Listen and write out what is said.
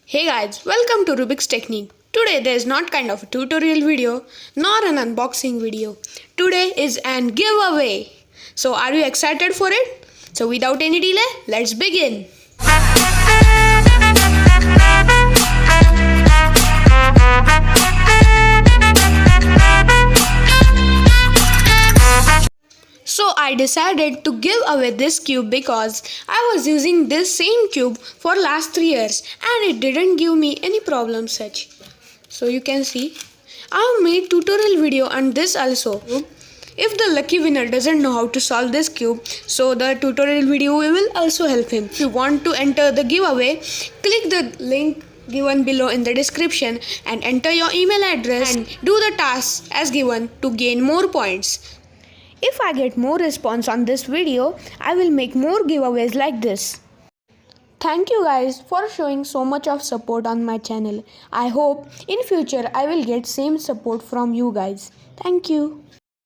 Hey guys, welcome to Rubikstechnique. Today there is not kind of a tutorial video nor an unboxing video. Today is an giveaway. So are you excited for it? So without any delay, let's begin. So I decided to give away this cube because I was using this same cube for last 3 years and it didn't give me any problem such. So you can see I have made tutorial video on this also. If the lucky winner doesn't know how to solve this cube, so the tutorial video will also help him. If you want to enter the giveaway, click the link given below in the description and enter your email address and do the task as given to gain more points. If I get more response on this video, I will make more giveaways like this. Thank you guys for showing so much of support on my channel. I hope in future I will get same support from you guys. Thank you.